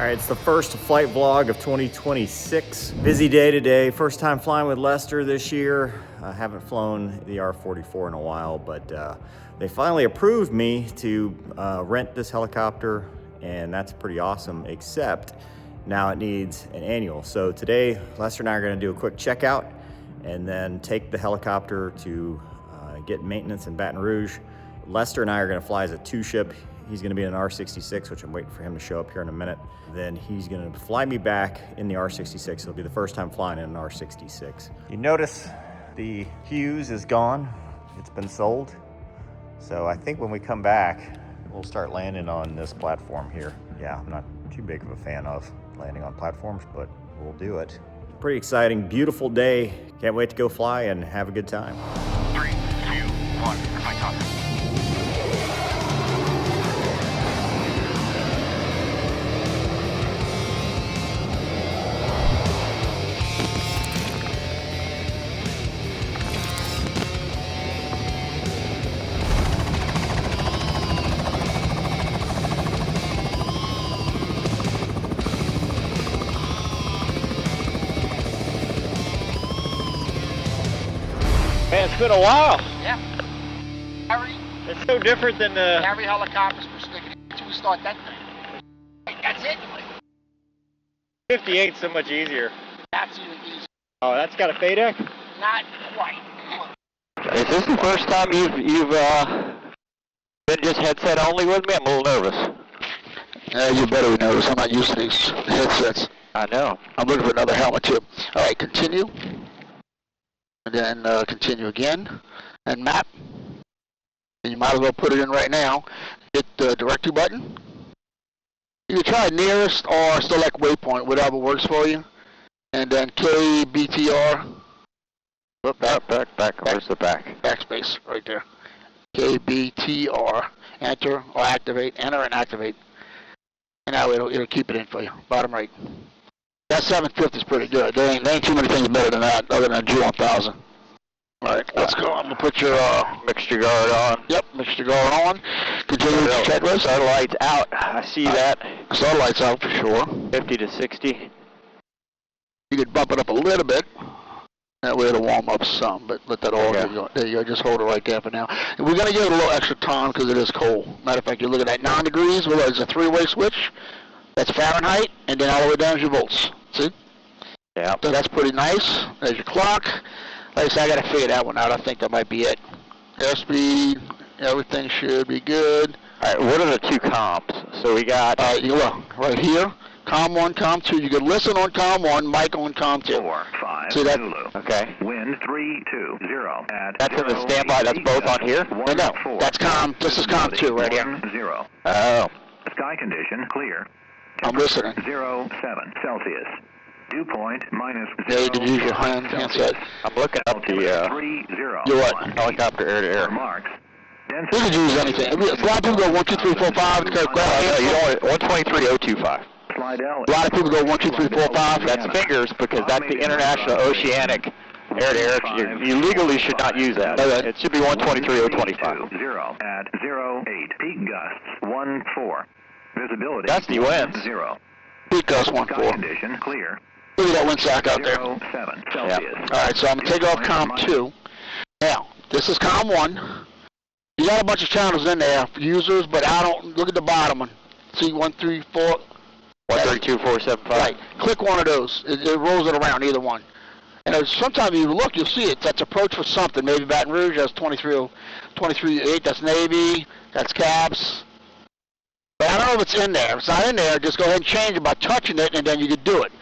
right, it's the first flight vlog of 2026. Busy day today. First time flying with Lester this year. I haven't flown the R-44 in a while, but they finally approved me to rent this helicopter, and that's pretty awesome, except now it needs an annual. So today, Lester and I are gonna do a quick checkout and then take the helicopter to get maintenance in Baton Rouge. Lester and I are gonna fly as a two-ship. He's gonna be in an R-66, which I'm waiting for him to show up here in a minute. Then he's gonna fly me back in the R-66. It'll be the first time flying in an R-66. You notice the Hughes is gone. It's been sold. So I think when we come back, we'll start landing on this platform here. Yeah, I'm not too big of a fan of landing on platforms, but we'll do it. Pretty exciting, beautiful day. Can't wait to go fly and have a good time. 3, 2, 1, flight off. Man, it's been a while. Yeah. Harry, It's so different than Harry helicopters for sticking it. We start that thing. That's it. 58's so much easier. That's even easier. Oh, that's got a FADEC? Not quite. Is this the first time you've been just headset only with me? I'm a little nervous. You better be nervous. I'm not used to these headsets. I know. I'm looking for another helmet too. All right, continue. And then continue again. And map. And you might as well put it in right now. Hit the directory button. You can try nearest or select waypoint, whatever works for you. And then KBTR. Back. Where's the back? Backspace right there. KBTR. Enter or activate. Enter and activate. And now it'll keep it in for you. Bottom right. That 750 is pretty good. There ain't too many things better than that other than a G1000. All right, let's go. I'm going to put your Mixture guard on. Yep, mixture guard on. Continue with the checklist. Satellite's out. I see that. Satellite's out for sure. 50 to 60. You could bump it up a little bit. That way it'll warm up some, but let that all go. There you go. Just hold it right there for now. And we're going to give it a little extra time because it is cold. Matter of fact, you look at that 9 degrees. Well, it's a 3-way switch. That's Fahrenheit, and then all the way down is your volts. See? Yeah. So that's pretty nice. There's your clock. Like I said, I got to figure that one out. I think that might be it. Airspeed, everything should be good. All right, what are the two comps? So we got... You look, right here. COM 1, COM 2. You can listen on COM 1, mic on COM 2. 4, 5, See that? Zulu. Okay. Wind 3, 2, 0. That's in the standby. That's both on here? No, that's COM. This is COM 2 right here. 0. Oh. Sky condition clear. I'm listening. 0, 7 Celsius. Dew point minus 0. Yeah, you can use your handset. I'm looking up the 3, 0. Your what? helicopter air-to-air. Marks. You can use anything. A lot of people go 1, 2, 3, 4, 5. No, you don't want 123.025. Slide L. A lot of people go 1, 2, 3, 4, 5. That's fingers because that's the international oceanic air-to-air. You legally should not use that. Okay. It should be 123.025. 0 at 0, 8. Peak gusts 1, 4. Visibility. Gusty winds. 0. Peak gust 1, Sky 4. condition clear. Look at that wind sack out there. 0, 7 Celsius. All right, so I'm going to take off COM 2. Now, this is COM 1. You got a bunch of channels in there for users, but I don't, look at the bottom one. See 1, 3, 4. 132.475. Right. Click one of those. It rolls it around, either one. And sometimes you look, you'll see it. That's approach for something. Maybe Baton Rouge, that's 23.8. That's Navy. That's CAPS. But I don't know if it's in there. If it's not in there, just go ahead and change it by touching it, and then you could do it.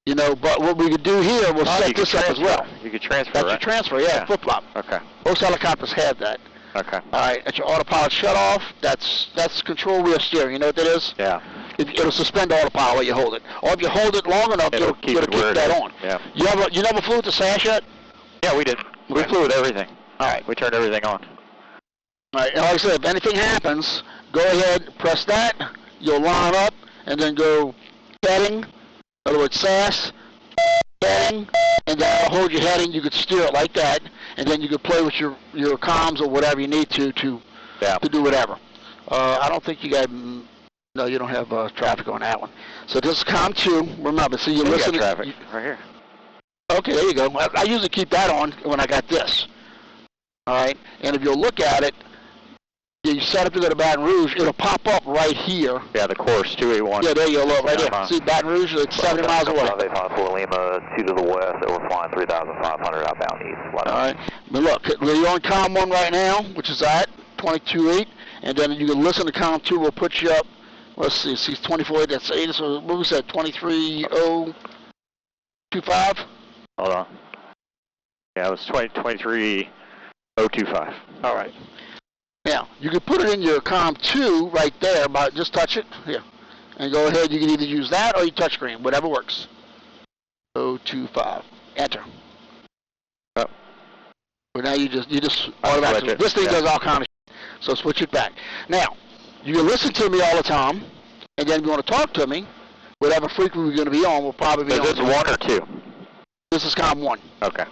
You know, but what we could do here, we'll set this up as well. You could transfer, That's right? your transfer, yeah. Flip-flop. Okay. Most helicopters have that. Okay. All right, that's your autopilot shut-off. That's control wheel steering. You know what that is? Yeah. It'll suspend autopilot while you hold it. Or if you hold it long enough, it'll keep that on. Yeah. You never flew with the SAS yet? Yeah, we did. We flew with everything. All right. We turned everything on. All right, and like I said, if anything happens, go ahead, press that. You'll line up, and then go heading. In other words, SAS, heading, and then I'll hold your heading. You could steer it like that, and then you could play with your comms or whatever you need to do whatever. I don't think you got No, you don't have traffic on that one. So this is COM 2. Remember, see, you're listening. Got traffic right here. Okay, there you go. I usually keep that on when I got this. All right, and if you'll look at it, you set up to go to Baton Rouge, it'll pop up right here. Yeah, the course 281. Yeah, there you go, look, right there. See, Baton Rouge, it's 70 miles away. 854 Lima, 2 to the west, that we're flying 3,500 outbound east. All right, but look, you're on COM 1 right now, which is at 22.8, and then you can listen to COM 2, we'll put you up, let's see, it's 24.8, that's 8, so what was that, 23.025? Hold on. Yeah, it was 23.025. All right. Now, you can put it in your COM 2 right there, about just touch it, here, and go ahead, you can either use that or your touchscreen, whatever works. 025, enter. Oh. But now you just automatically, this thing does all kind of shit, so switch it back. Now, you can listen to me all the time, and then if you want to talk to me, whatever frequency we're going to be on, we'll probably be on. Is this 1 or 2? This is COM 1. Okay.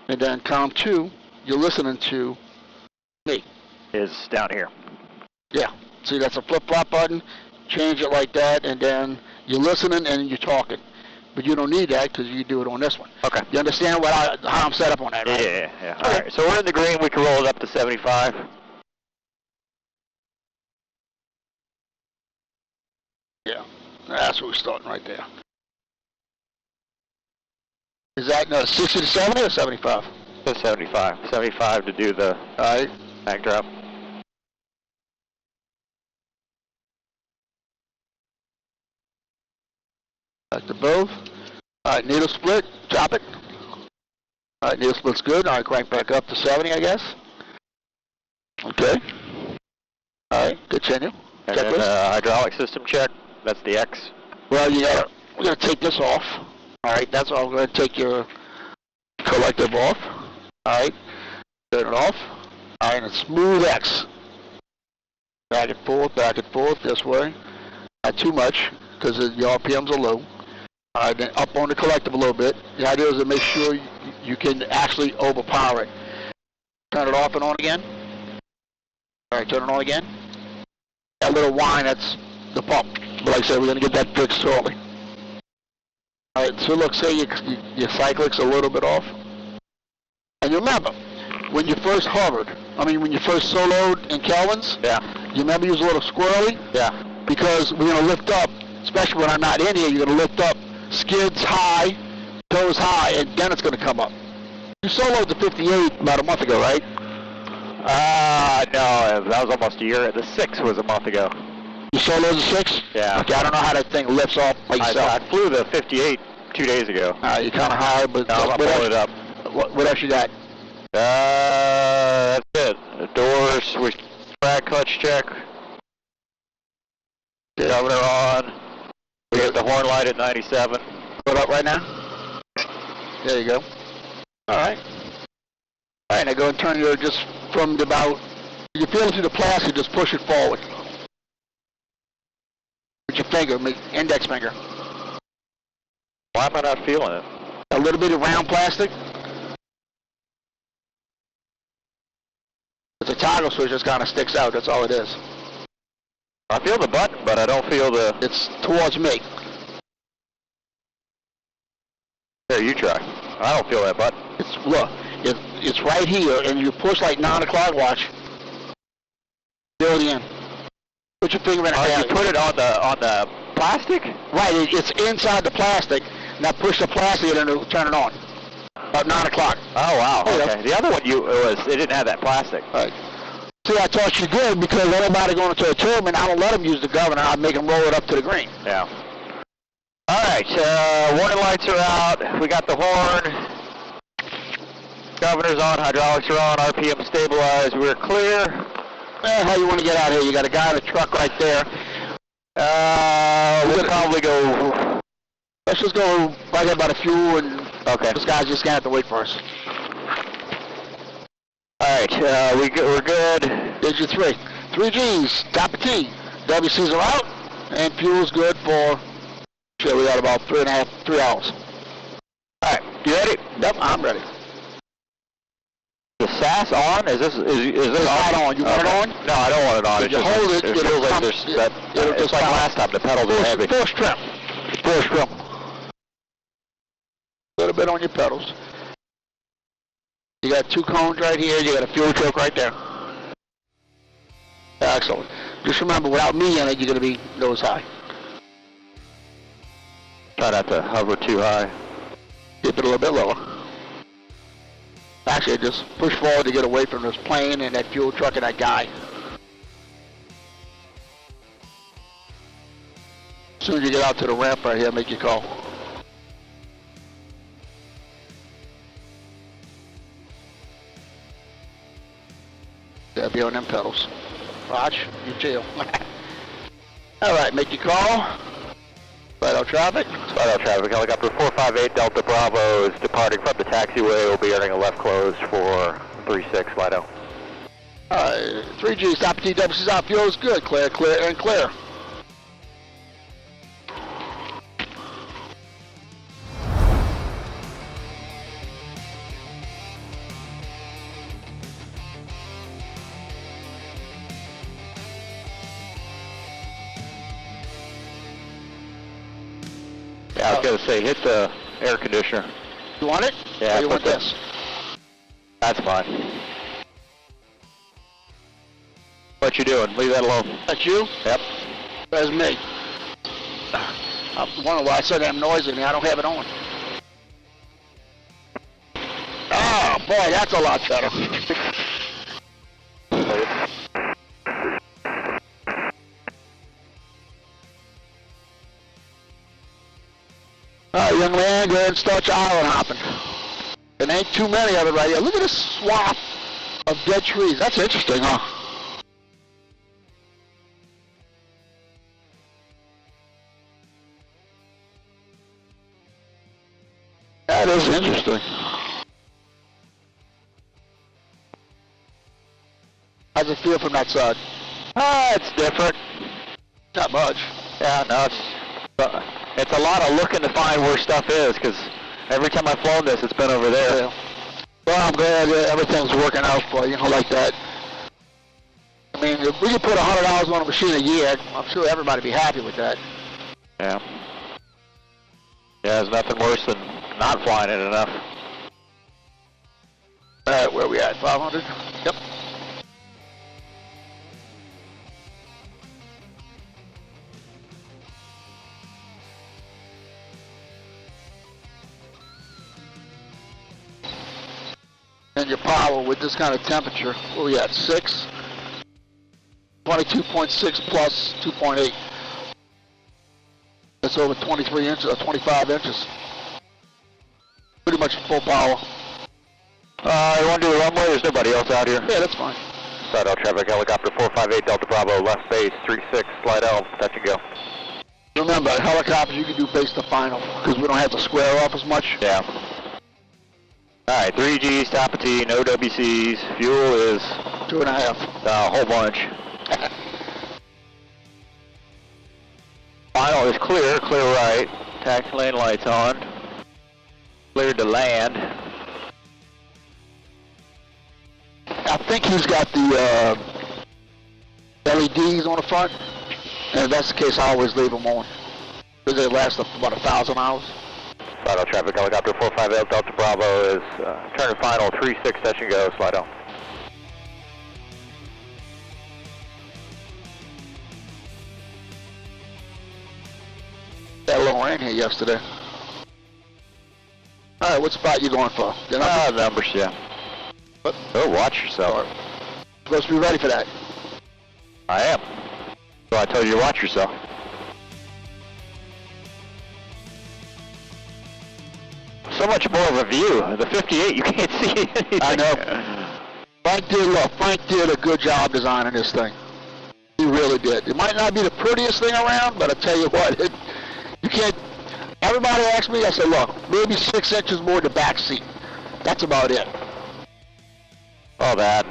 And then COM 2, you're listening to me. Is down here. Yeah. See, that's a flip-flop button. Change it like that, and then you're listening and you're talking. But you don't need that because you do it on this one. Okay. You understand how I'm set up on that, right? Yeah. All right. So we're in the green. We can roll it up to 75. Yeah. That's where we're starting right there. Is that 60 to 70 or 75? 75. 75 to do the backdrop. Back to both. All right, needle split, drop it. All right, needle split's good. All right, crank back up to 70, I guess. Okay. All right, continue. And then hydraulic system check. That's the X. Well, we're going to take this off. All right, that's all. We're going to take your collective off. All right, turn it off. All right, and smooth X. Back and forth, this way. Not too much, because the RPMs are low. All right, then up on the collective a little bit. The idea is to make sure you can actually overpower it. Turn it off and on again. All right, turn it on again. That little whine, that's the pump. But like I said, we're going to get that fixed shortly. All right, so look, say your cyclic's a little bit off. And remember, when you first hovered, when you first soloed in Kelvin's, you remember you was a little squirrely? Yeah. Because we're going to lift up, especially when I'm not in here, you're going to lift up skids high, toes high, and then it's going to come up. You soloed the 58 about a month ago, right? No, that was almost a year. The 6 was a month ago. You soloed the 6? Yeah. Okay, I don't know how that thing lifts off by yourself. I flew the 58 2 days ago. You're kind of high, but no, I'm pulling it up. What else you got? That's it. The doors, drag clutch check. Governor on. We got the horn light at 97. Put up right now? There you go. All right. All right, now go and turn your, just from about, you feel it through the plastic, just push it forward. With your finger, index finger. Why am I not feeling it? A little bit of round plastic. It's a toggle switch that kind of sticks out, that's all it is. I feel the button, but I don't feel the... It's towards me. Here, you try. I don't feel that button. Look, it's right here, and you push like 9 o'clock watch. Feel it in. Put your finger in it. You put it on the plastic? Right, it's inside the plastic. Now push the plastic and it'll turn it on. About 9 o'clock. Oh, wow. There you Okay. The other one, it didn't have that plastic. Right. See, I taught you good because anybody going into a tournament, I don't let them use the governor. I make them roll it up to the green. Yeah. All right. Warning lights are out. We got the horn. Governor's on. Hydraulics are on. RPM stabilized. We're clear. How you want to get out of here? You got a guy in a truck right there. We'll probably go... Let's just go right here by the fuel, and okay. This guy's just going to have to wait for us. All right, we're good. There's your 3. 3 Gs, top of T. WCs are out, and fuel's good for, we got about 3 hours. All right, you ready? Yep, I'm ready. The SAS on? Is this not on. You want it on? No, I don't want it on. If you hold it, it it'll feels like come- there's it- that. it'll It's just like come. last time. The pedals are heavy. Force trim. Force trim. A little bit on your pedals. You got 2 cones right here. You got a fuel choke right there. Excellent. Just remember, without me in it, you're going to be nose high. Try not to hover too high. Keep it a little bit lower. Actually, just push forward to get away from this plane and that fuel truck and that guy. As soon as you get out to the ramp right here, make your call. Gotta be on them pedals. Watch, you chill. All right, make your call. Vital traffic. Vital traffic, helicopter 458 Delta Bravo is departing from the taxiway. We'll be entering a left close for 36 Vital. 3G, stop TWC's out, fuel is good. Clear, clear, and clear. Yeah, I was gonna say, hit the air conditioner. You want it? Yeah, Or you want put this? That's fine. What you doing? Leave that alone. That's you? Yep. That's me. I'm wondering why it's so damn noisy in here. I don't have it on. Oh, boy, that's a lot better. All right, young man, go ahead and start your island hopping. There ain't too many of it right here. Look at this swath of dead trees. That's interesting, huh? That is interesting. How's it feel from that side? It's different. Not much. Yeah, no, it's a lot of looking to find where stuff is, because every time I've flown this, it's been over there. Yeah. Well, I'm glad everything's working out for you, like that. I mean, if we could put $100 on a machine a year, I'm sure everybody would be happy with that. Yeah. Yeah, there's nothing worse than not flying it enough. Where we at? 500? Yep. And your power with this kind of temperature, where we at? 6? 22.6 plus 2.8. That's over 23 inches, or 25 inches. Pretty much full power. You want to do the runway? There's nobody else out here. Yeah, that's fine. Vital traffic, helicopter 458 Delta Bravo, left base 36, slide L, touch and go. Remember, helicopters you can do base to final, because we don't have to square off as much. Yeah. Alright, 3G, stop a T, no WCs, fuel is 2.5. a whole bunch. Final is clear, clear right. Taxi lane lights on. Cleared to land. I think he's got the LEDs on the front, and if that's the case, I always leave them on, because they last about 1,000 hours. Vital traffic, helicopter 458 Delta Bravo is turn final 36, touch and go, slide L. Had a little rain here yesterday. All right, what spot you going for? Numbers, yeah. What? Oh, watch yourself. Supposed to be ready for that. I am. So I told you to watch yourself. So much more of a view. The 58, you can't see anything. I know. Frank did a good job designing this thing. He really did. It might not be the prettiest thing around, but I tell you what, you can't. Everybody asks me, I say, look, maybe 6 inches more in the back seat. That's about it. All that.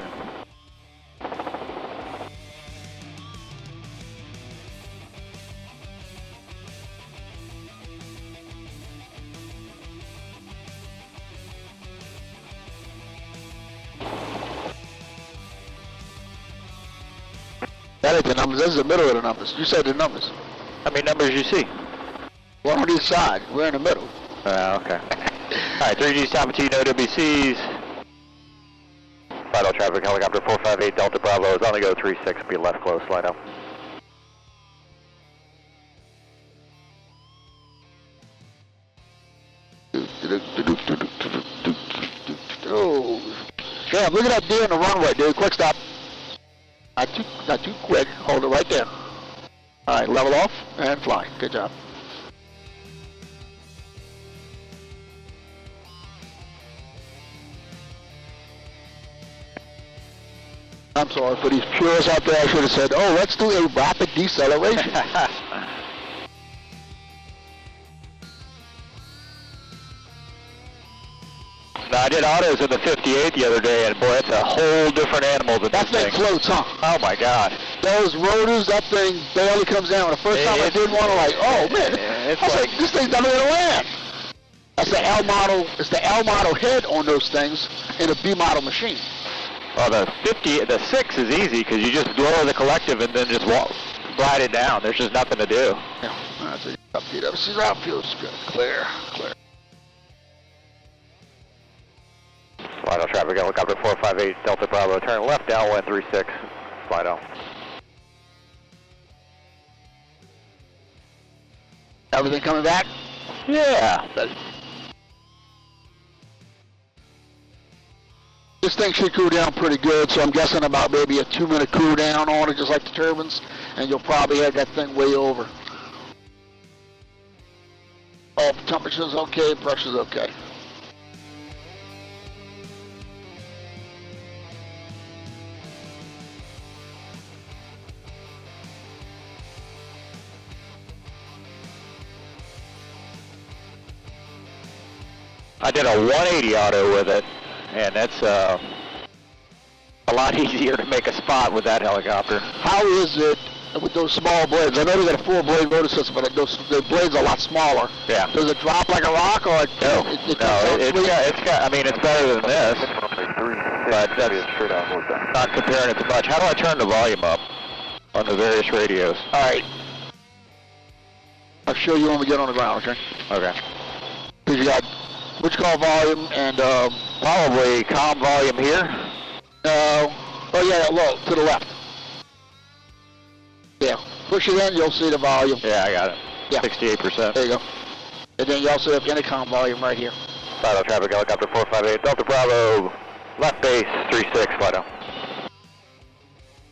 That ain't the numbers. This is the middle of the numbers. You said the numbers. How many numbers you see? One on each side. We're in the middle. Okay. Alright, 3G Sapatino, no WCs. Vital traffic, helicopter 458 Delta Bravo is on the go, 36, be left close, slide out. Oh, damn, look at that deer on the runway, dude. Quick stop. Not too quick. Hold it right there. All right, level off and fly. Good job. I'm sorry for these purists out there. I should have said, oh, let's do a rapid deceleration. No, I did autos in the 58 the other day, and boy, it's a whole different animal than That this thing thing. floats, huh? Oh my God. Those rotors, that thing barely comes down. The first time I did one, I'm like, oh man, It's I was like- like, this thing's never gonna land. That's the L model. It's the L model head on those things in a B model machine. Well, the 6 is easy because you just lower the collective and then just glide it down. There's just nothing to do. Yeah, that's it. PWC route feels good. Clear. Vital traffic, helicopter 458 Delta Bravo, turn left downwind 36, slide out. Everything coming back? Yeah. This thing should cool down pretty good, so I'm guessing about maybe a 2-minute cool down on it, just like the turbines, and you'll probably have that thing way over. Oh, temperature's okay, pressure's okay. I did a 180 auto with it, and that's a lot easier to make a spot with that helicopter. How is it with those small blades? I know they got a 4-blade motor system, but the blades are a lot smaller. Yeah. Does it drop like a rock, or It's got, I mean, it's better than this, but that's not comparing it to much. How do I turn the volume up on the various radios? All right. I'll show you when we get on the ground, okay? Okay. Because you got which call volume and, Probably comm volume here. oh yeah, low, to the left. Yeah, push it in, you'll see the volume. Yeah, I got it. Yeah. 68%. There you go. And then you also have intercom volume right here. Vital traffic, helicopter 458 Delta Bravo, left base 36, slide out.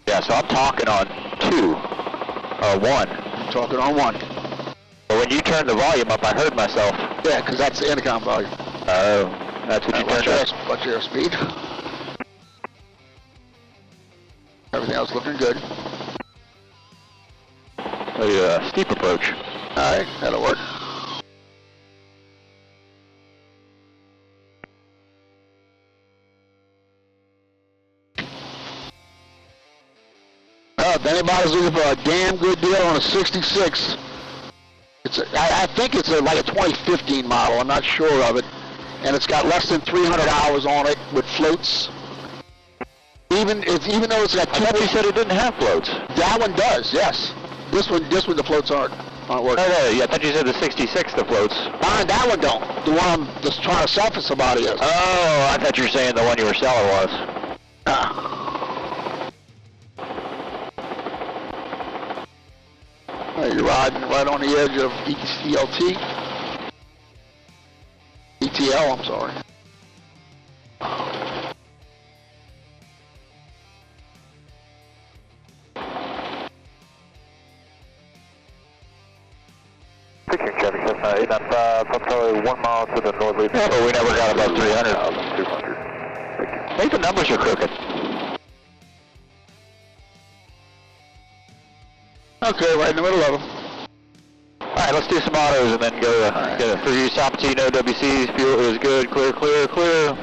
Yeah, so I'm talking on 2, or 1. I'm talking on 1. But when you turned the volume up, I heard myself. Yeah, because that's the intercom volume. Oh, that's what you Watch turned up. watch your speed. Everything else looking good. A steep approach. All right, that'll work. If anybody's looking for a damn good deal on a 66, I think it's like a 2015 model. I'm not sure of it, and it's got less than 300 hours on it with floats. Even though it's got I thought you said it didn't have floats. that one does, yes. This one the floats aren't working. Oh, yeah, I thought you said the 66, the floats. That one don't. The one I'm just trying to sell for somebody is. Oh, I thought you were saying the one you were selling was. You're riding right on the edge of ETL, I'm sorry. Picture traffic, Cessna 895, probably 1 mile to the north. Oh, we never got above 300. 200. I think the numbers are crooked. Okay, right in the middle of them. Alright, let's do some autos and then go get a 3 Sapatino, no WCs, fuel is good, clear, clear, clear.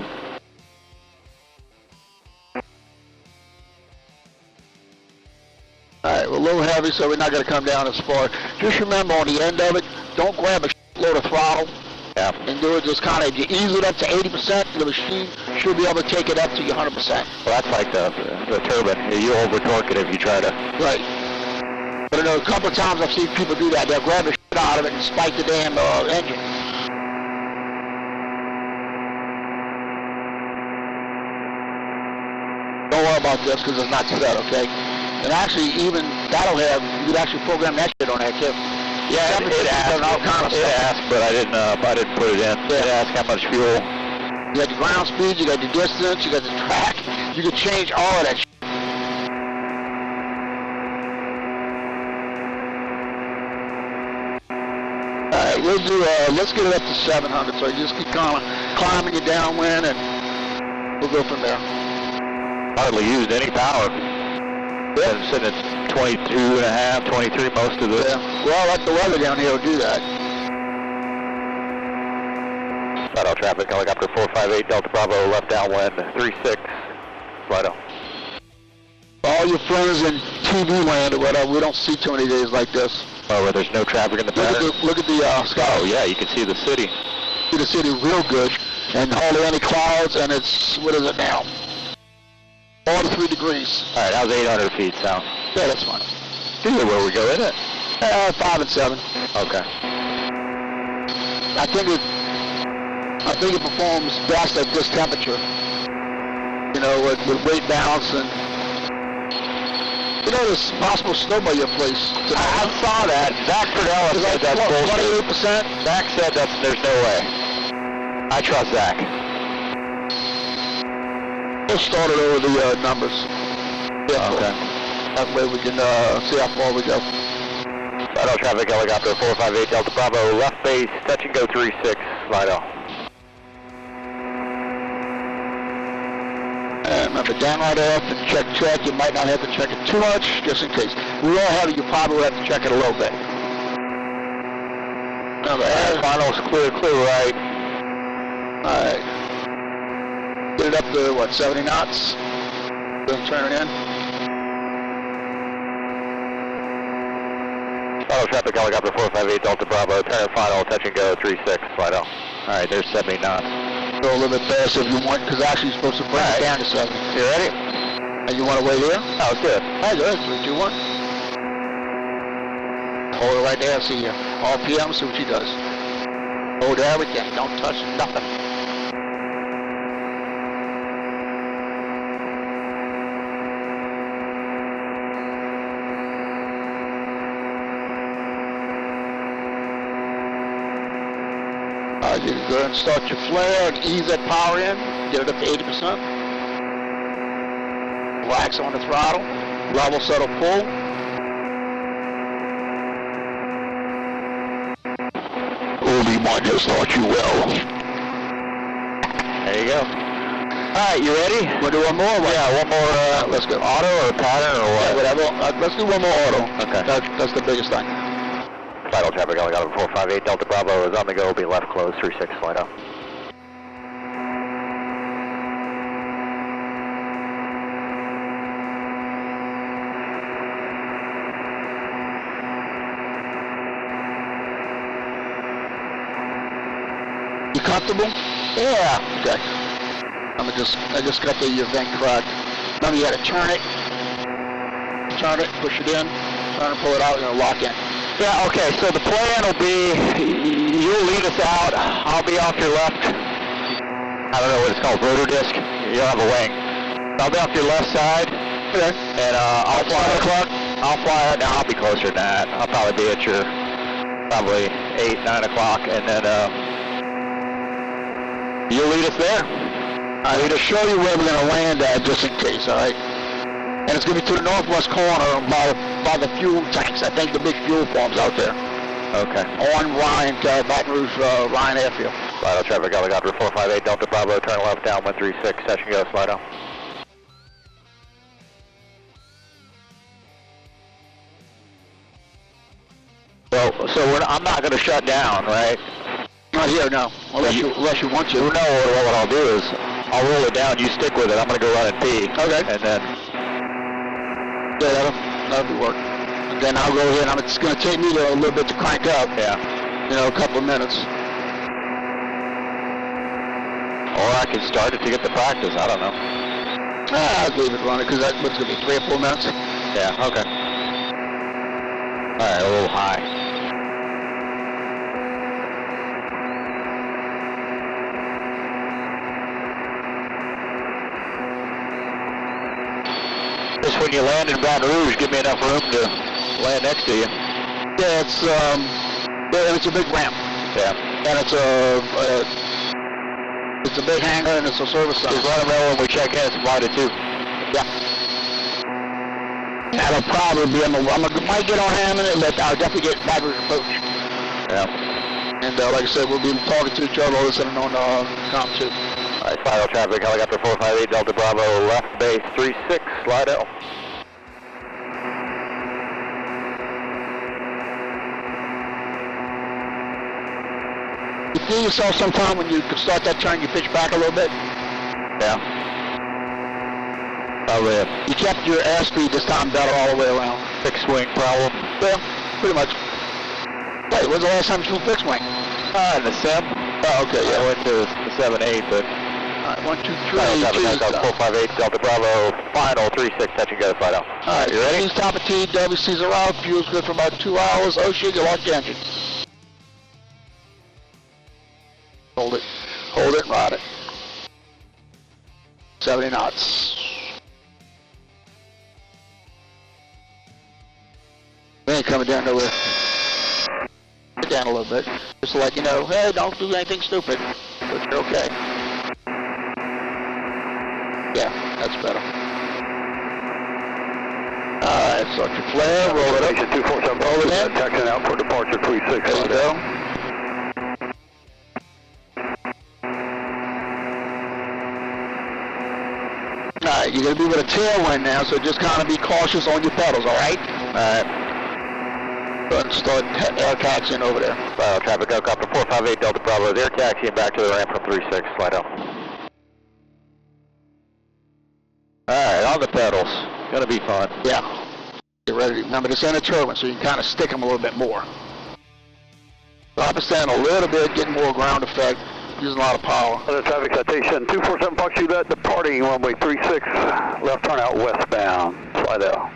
Alright, we're a little heavy, so we're not going to come down as far. Just remember, on the end of it, don't grab a load of throttle. Yeah. And do it just kind of, if you ease it up to 80%, the machine should be able to take it up to your 100%. Well, that's like the turbine. You over torque it if you try to. Right. But I know a couple of times I've seen people do that. They'll grab the shit out of it and spike the damn engine. Don't worry about this because it's not set, okay? And actually, even that'll have, you could actually program that shit on there too. Yeah, it asked, but I didn't put it in. Yeah. It asked how much fuel. You got the ground speed, you got the distance, you got the track. You can change all of that shit. Alright, we'll do, let's get it up to 700, so you just keep climbing your downwind and we'll go from there. Hardly used any power. Yeah. I'm sitting at 22 and a half, 23 most of this. Yeah. Well, like the weather down here will do that. Shadow traffic, helicopter 458, Delta Bravo, left downwind, 36, Lido. All your friends in TV land or whatever, we don't see too many days like this. Oh, where there's no traffic in the pattern? Look at the sky. Oh, yeah, you can see the city. See the city real good, and hardly any clouds, and it's, what is it now? 43 degrees. All right, how's 800 feet sound? Yeah, that's fine. Either where we go, isn't it? 5 and 7. Okay. I think it performs best at this temperature. You know, with weight balance and. You know, there's possible snow by your place. I saw that. Zach Fridella said that's bullshit. 28%. Zach said there's no way. I trust Zach. We'll start it over the numbers. Yeah, okay. That way we can see how far we go. Shadow traffic, helicopter 458, Delta Bravo, left base, touch and go 36, Lido. And remember, down right off and check. You might not have to check it too much, just in case. We all have it, you probably will have to check it a little bit. Remember, finals clear right. Alright. Get it up to, what, 70 knots? Then turn it in. Shadow traffic, helicopter 458, Delta Bravo, turn final, touch and go 36, Lido. Alright, there's 70 knots. Go a little bit faster if you want, because actually you're supposed to bring it down to 70. You ready? And you want to wait here? Oh, it's good. Alright, good. 3, 2, 1. Hold it right there, see here. RPM, see what she does. Hold everything, don't touch nothing. You can go ahead and start your flare and ease that power in, get it up to 80%. Relax on the throttle, level settle pull. Only one just thought you will. There you go. Alright, you ready? We'll do one more? Yeah, one more, let's go. Auto or pattern or what? Yeah, whatever. Let's do one more auto. Okay. That's the biggest thing. Shadow traffic, helicopter 458, Delta Bravo is on the go, be left close, 36, Lido. You comfortable? Yeah. Okay. I just got the vent correct. Remember, you got to turn it, push it in, turn and pull it out, and lock in. Yeah, okay, so the plan will be, you'll lead us out, I'll be off your left, I don't know what it's called, rotor disc, you'll have a wing. I'll be off your left side, Okay. and I'll fly out, now I'll be closer than that, I'll probably be at your, probably 8, 9 o'clock, and then you'll lead us there. I need to show you where we're going to land at, just in case, all right? And it's going to be to the northwest corner by the fuel tanks. I think the big fuel farms out there. Okay. On Ryan, Baton Rouge, Ryan Airfield. Lido traffic, helicopter 458, Delta Bravo, turn left, down 136, touch and go, Lido. Well, so I'm not going to shut down, right? Not here, no. Unless you want to. No, what I'll do is, I'll roll it down, you stick with it, I'm going to go run and pee. Okay. And then... Yeah, that'll work. And then I'll go ahead, it's going to take me a little bit to crank up. Yeah. You know, a couple of minutes. Or I could start it to get the practice. I don't know. I'll leave it running because that's what's going to be 3 or 4 minutes. Yeah, okay. All right, a little high. Just when you land in Baton Rouge, give me enough room to land next to you. Yeah, it's a big ramp. Yeah. And it's a big hangar and it's a service center. Just let them know when we check in, it's invited too. Yeah. That'll probably be, I might get on Hammond, but I'll definitely get Baton Rouge approach. Yeah. And like I said, we'll be talking to each other, listening on comm too. All right, final traffic, helicopter 458, Delta Bravo, left base 36, slide out. You feel yourself sometime when you start that turn, you pitch back a little bit? Yeah. Probably You kept your airspeed this time better all the way around. fixed wing problem. Yeah, pretty much. Wait, when's the last time you flew fixed wing? In the sim. Oh, okay, I yeah. went to the 7-8, but... All right, 1, 2, 3, Final traffic, choose, helicopter 458, Delta Bravo, final 36, touch and go, slide out. all right, You ready? Choose top of T, WC's are out, fuel's good for about 2 hours. Oh shit, you lost your engine. Hold it, ride it. 70 knots. We ain't coming down nowhere. Get down a little bit, just to let you know, hey, don't do anything stupid, but you're okay. Yeah, that's better. Alright, start your flare, roll it up. 247, Roll it in. taxiing out for departure 36. There you go. Alright, you're going to be with a tailwind now, so just kind of be cautious on your pedals, alright? Alright. Go ahead and start air taxiing over there. Final traffic, helicopter 458, Delta Bravo, air taxiing back to the ramp from 36, slide out. Alright, on the pedals. Gonna be fun. Yeah. Get ready. Remember, this ain't a turbine, so you can kind of stick them a little bit more. Drop us down a little bit, getting more ground effect, using a lot of power. Other traffic citation 247 Fox Juliet departing runway 36, left turn out westbound, slide out.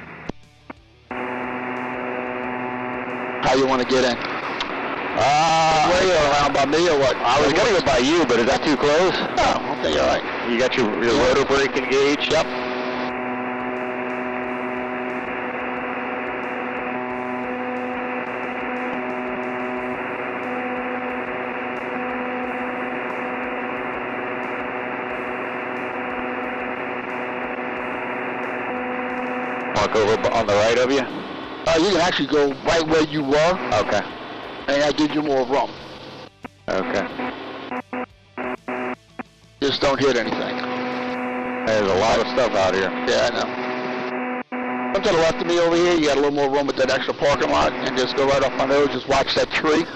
How you want to get in? Where you around by me or what? I was gonna go by you, but is that too close? Oh, okay, all right. You got your rotor brake engaged? Yep. Mark over on the right of you? You can actually go right where you were, Okay. and that gives you more room. Okay. Just don't hit anything. There's a lot of stuff out here. Yeah, I know. Come to the left of me over here, you got a little more room with that extra parking lot, and just go right off my nose, just watch that tree.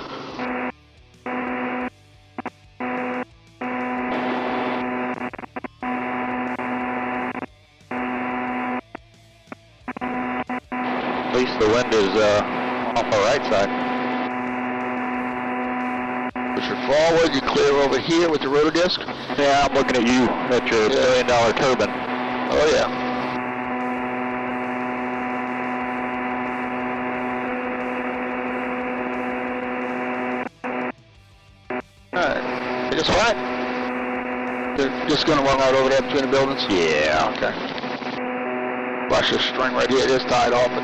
At least the wind is off the right side. Push it forward, you clear over here with the rotor disc. Yeah, I'm looking at you, at your $1 million turbine. Oh yeah. Alright, take a spot. They're just gonna run right over there between the buildings? Yeah. Okay. Watch this string right here, it is tied off, but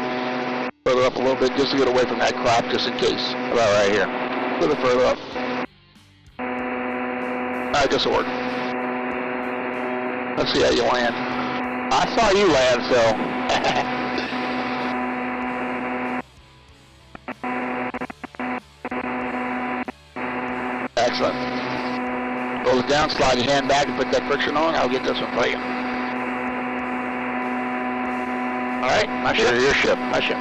further up a little bit just to get away from that crop, just in case. About right here. A little bit further up. Alright, this'll work. Let's see how you land. I saw you land, so. Excellent. Roll it down, slide your hand back and put that friction on. I'll get this one for you. Alright, my ship. Your ship. My ship.